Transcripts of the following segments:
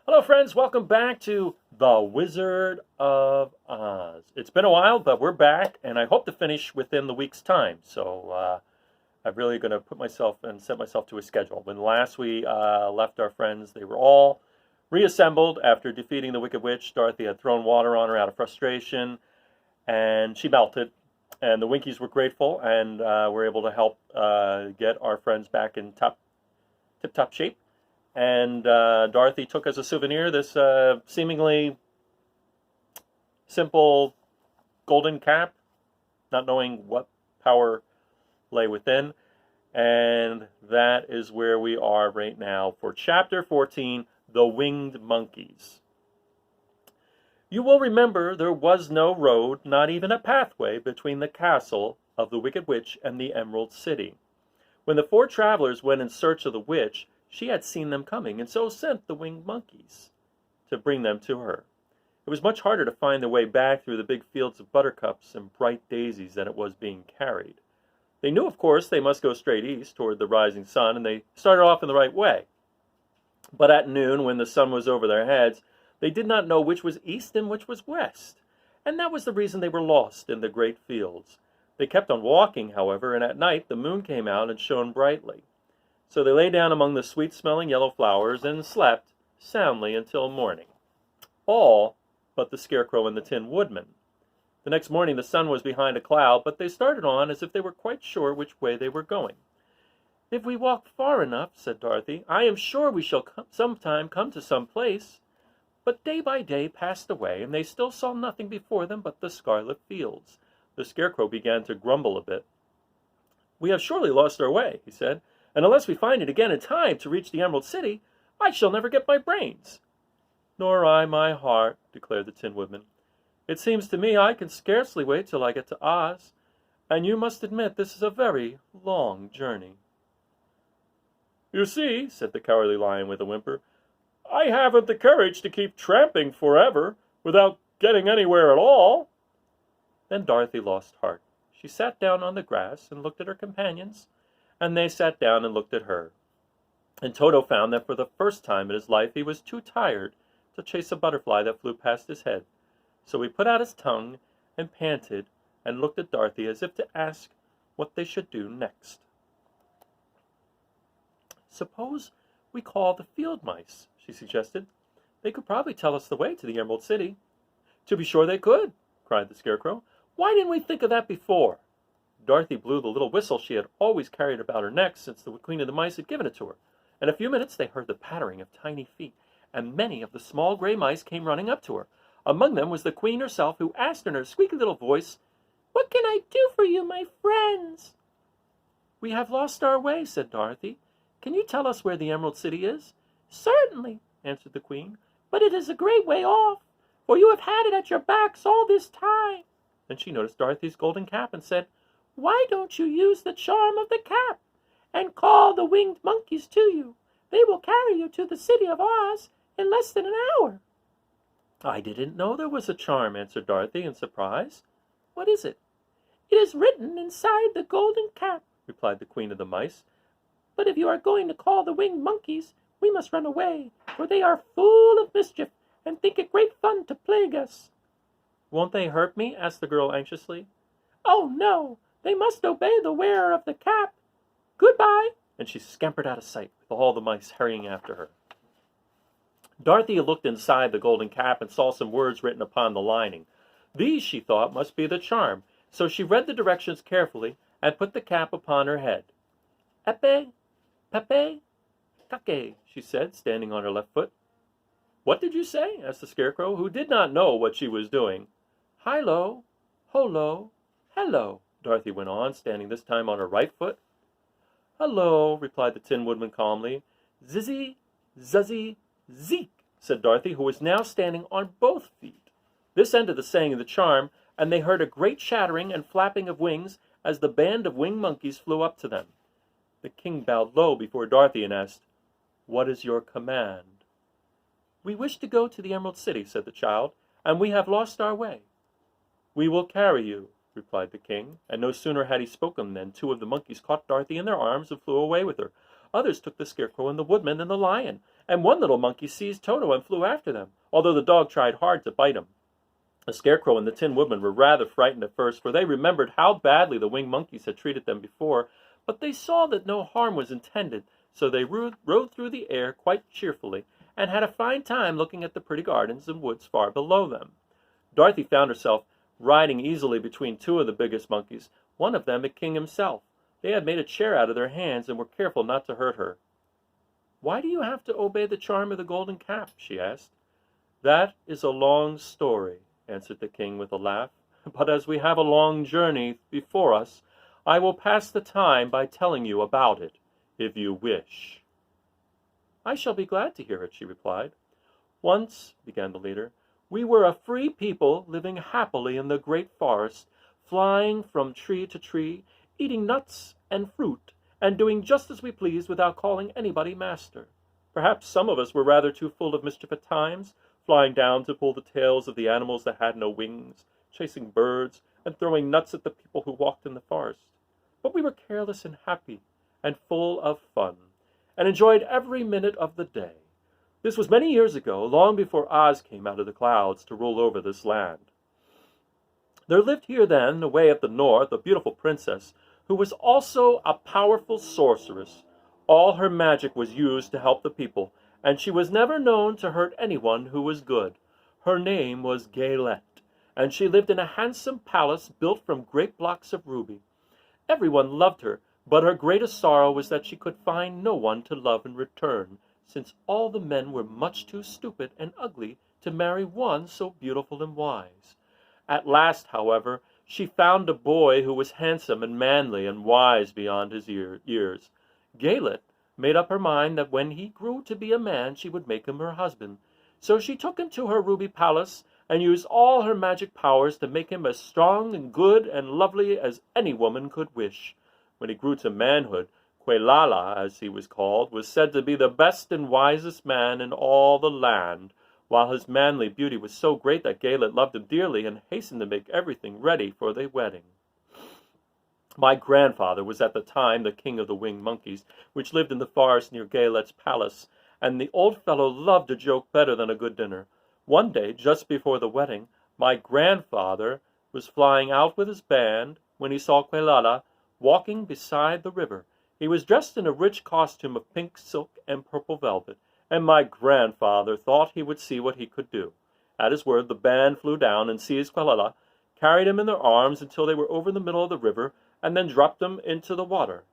Hello, friends. Welcome back to The Wizard of Oz. It's been a while, but we're back, and I hope to finish within the week's time. So I'm really going to put myself and set myself to a schedule. When last we left our friends, they were all reassembled after defeating the Wicked Witch. Dorothy had thrown water on her out of frustration, and she melted. And the Winkies were grateful and were able to help get our friends back in tip-top shape. And Dorothy took as a souvenir this seemingly simple golden cap, not knowing what power lay within. And that is where we are right now for Chapter 14, The Winged Monkeys. You will remember there was no road, not even a pathway, between the castle of the Wicked Witch and the Emerald City. When the four travelers went in search of the witch, she had seen them coming, and so sent the winged monkeys to bring them to her. It was much harder to find their way back through the big fields of buttercups and bright daisies than it was being carried. They knew, of course, they must go straight east toward the rising sun, and they started off in the right way. But at noon, when the sun was over their heads, they did not know which was east and which was west, and that was the reason they were lost in the great fields. They kept on walking, however, and at night the moon came out and shone brightly. So they lay down among the sweet-smelling yellow flowers and slept soundly until morning. All but the Scarecrow and the Tin Woodman. The next morning the sun was behind a cloud, but they started on as if they were quite sure which way they were going. "If we walk far enough," said Dorothy, "I am sure we shall sometime come to some place." But day by day passed away, and they still saw nothing before them but the scarlet fields. The Scarecrow began to grumble a bit. "We have surely lost our way," he said. "And unless we find it again in time to reach the Emerald City, I shall never get my brains." "Nor I my heart," declared the Tin Woodman. "It seems to me I can scarcely wait till I get to Oz, and you must admit this is a very long journey." "You see," said the Cowardly Lion with a whimper, "I haven't the courage to keep tramping forever without getting anywhere at all." Then Dorothy lost heart. She sat down on the grass and looked at her companions, and they sat down and looked at her. And Toto found that for the first time in his life he was too tired to chase a butterfly that flew past his head. So he put out his tongue and panted and looked at Dorothy as if to ask what they should do next. "Suppose we call the field mice," she suggested. "They could probably tell us the way to the Emerald City." "To be sure they could," cried the Scarecrow. "Why didn't we think of that before?" Dorothy blew the little whistle she had always carried about her neck since the Queen of the Mice had given it to her. In a few minutes they heard the pattering of tiny feet, and many of the small gray mice came running up to her. Among them was the Queen herself, who asked in her squeaky little voice, "What can I do for you, my friends?" "We have lost our way," said Dorothy. "Can you tell us where the Emerald City is?" "Certainly," answered the Queen, "but it is a great way off, for you have had it at your backs all this time." Then she noticed Dorothy's golden cap and said, "Why don't you use the charm of the cap and call the winged monkeys to you? They will carry you to the city of Oz in less than an hour." "I didn't know there was a charm," answered Dorothy in surprise. "What is it?" "It is written inside the golden cap," replied the Queen of the Mice. "But if you are going to call the winged monkeys, we must run away, for they are full of mischief and think it great fun to plague us." "Won't they hurt me?" asked the girl anxiously. "Oh, no. They must obey the wearer of the cap. Goodbye," and she scampered out of sight, with all the mice hurrying after her. Dorothy looked inside the golden cap and saw some words written upon the lining. These, she thought, must be the charm, so she read the directions carefully and put the cap upon her head. "Epe, pepe, kake," she said, standing on her left foot. "What did you say?" asked the Scarecrow, who did not know what she was doing. "Hilo, holo, hello," Dorothy went on, standing this time on her right foot. "Hello," replied the Tin Woodman calmly. "Zizzy, zuzzy, zeek," said Dorothy, who was now standing on both feet. This ended the saying of the charm, and they heard a great chattering and flapping of wings as the band of winged monkeys flew up to them. The king bowed low before Dorothy and asked, "What is your command?" "We wish to go to the Emerald City," said the child, "and we have lost our way." "We will carry you," replied the king, and no sooner had he spoken than two of the monkeys caught Dorothy in their arms and flew away with her. Others took the Scarecrow and the Woodman and the Lion, and one little monkey seized Toto and flew after them, although the dog tried hard to bite him. The Scarecrow and the Tin Woodman were rather frightened at first, for they remembered how badly the winged monkeys had treated them before, but they saw that no harm was intended, so they rode through the air quite cheerfully, and had a fine time looking at the pretty gardens and woods far below them. Dorothy found herself riding easily between two of the biggest monkeys, one of them a king himself. They had made a chair out of their hands and were careful not to hurt her. "Why do you have to obey the charm of the golden cap?" she asked. "That is a long story," answered the king with a laugh. "But as we have a long journey before us, I will pass the time by telling you about it, if you wish." "I shall be glad to hear it," she replied. "Once," began the leader, "we were a free people living happily in the great forest, flying from tree to tree, eating nuts and fruit, and doing just as we pleased without calling anybody master. Perhaps some of us were rather too full of mischief at times, flying down to pull the tails of the animals that had no wings, chasing birds, and throwing nuts at the people who walked in the forest. But we were careless and happy, and full of fun, and enjoyed every minute of the day. This was many years ago, long before Oz came out of the clouds to rule over this land. There lived here then, away at the north, a beautiful princess, who was also a powerful sorceress. All her magic was used to help the people, and she was never known to hurt anyone who was good. Her name was Gaylette, and she lived in a handsome palace built from great blocks of ruby. Everyone loved her, but her greatest sorrow was that she could find no one to love in return, since all the men were much too stupid and ugly to marry one so beautiful and wise. At last, however, she found a boy who was handsome and manly and wise beyond his years. Gaylette made up her mind that when he grew to be a man she would make him her husband. So she took him to her ruby palace and used all her magic powers to make him as strong and good and lovely as any woman could wish. When he grew to manhood, Quelala, as he was called, was said to be the best and wisest man in all the land, while his manly beauty was so great that Gaylette loved him dearly and hastened to make everything ready for the wedding. My grandfather was at the time the king of the winged monkeys, which lived in the forest near Gaylette's palace, and the old fellow loved a joke better than a good dinner. One day, just before the wedding, my grandfather was flying out with his band when he saw Quelala walking beside the river. He was dressed in a rich costume of pink silk and purple velvet, and my grandfather thought he would see what he could do. At his word, the band flew down and seized Quelala, carried him in their arms until they were over the middle of the river, and then dropped him into the water.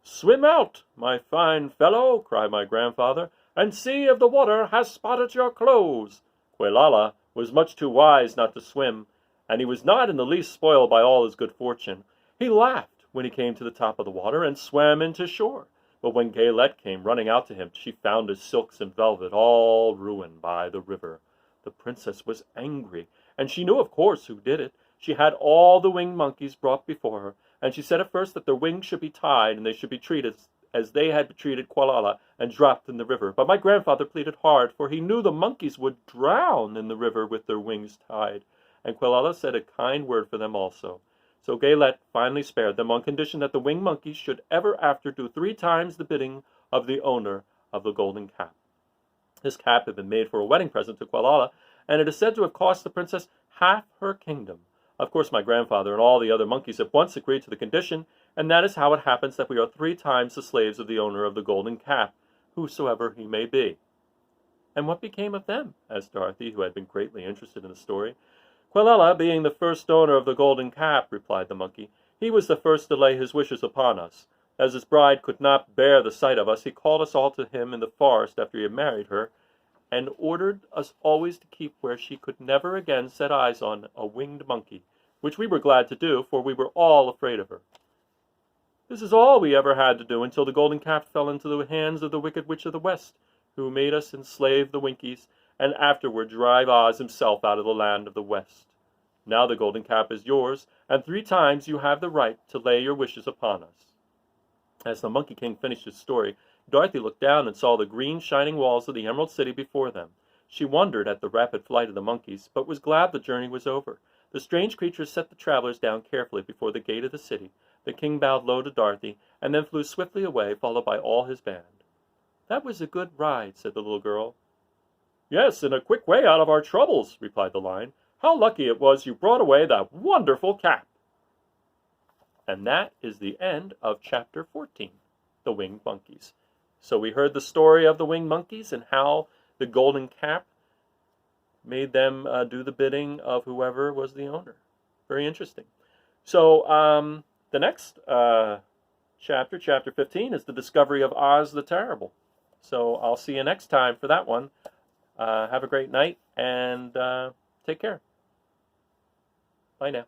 "Swim out, my fine fellow," cried my grandfather, "and see if the water has spotted your clothes." Quelala was much too wise not to swim, and he was not in the least spoiled by all his good fortune. He laughed when he came to the top of the water and swam in to shore. But when Gaylette came running out to him, she found his silks and velvet all ruined by the river. The princess was angry, and she knew, of course, who did it. She had all the winged monkeys brought before her, and she said at first that their wings should be tied, and they should be treated as they had treated Quelala, and dropped in the river. But my grandfather pleaded hard, for he knew the monkeys would drown in the river with their wings tied, and Quelala said a kind word for them also. So Gaylette finally spared them on condition that the winged monkeys should ever after do 3 times the bidding of the owner of the golden cap. This cap had been made for a wedding present to Quelala, and it is said to have cost the princess half her kingdom. Of course, my grandfather and all the other monkeys at once agreed to the condition, and that is how it happens that we are 3 times the slaves of the owner of the golden cap, whosoever he may be. "And what became of them?" asked Dorothy, who had been greatly interested in the story. "Quelala, being the first owner of the golden cap," replied the monkey, "he was the first to lay his wishes upon us. As his bride could not bear the sight of us, he called us all to him in the forest after he had married her, and ordered us always to keep where she could never again set eyes on a winged monkey, which we were glad to do, for we were all afraid of her. This is all we ever had to do until the golden cap fell into the hands of the Wicked Witch of the West, who made us enslave the Winkies, and afterward drive Oz himself out of the land of the West. Now the golden cap is yours, and 3 times you have the right to lay your wishes upon us." As the Monkey King finished his story, Dorothy looked down and saw the green shining walls of the Emerald City before them. She wondered at the rapid flight of the monkeys, but was glad the journey was over. The strange creatures set the travelers down carefully before the gate of the city. The king bowed low to Dorothy, and then flew swiftly away, followed by all his band. "That was a good ride," said the little girl. "Yes, and a quick way out of our troubles," replied the lion. "How lucky it was you brought away that wonderful cap." And that is the end of chapter 14, The Winged Monkeys. So we heard the story of the winged monkeys and how the golden cap made them do the bidding of whoever was the owner. Very interesting. So the next chapter, chapter 15, is the discovery of Oz the Terrible. So I'll see you next time for that one. Have a great night and take care. Bye now.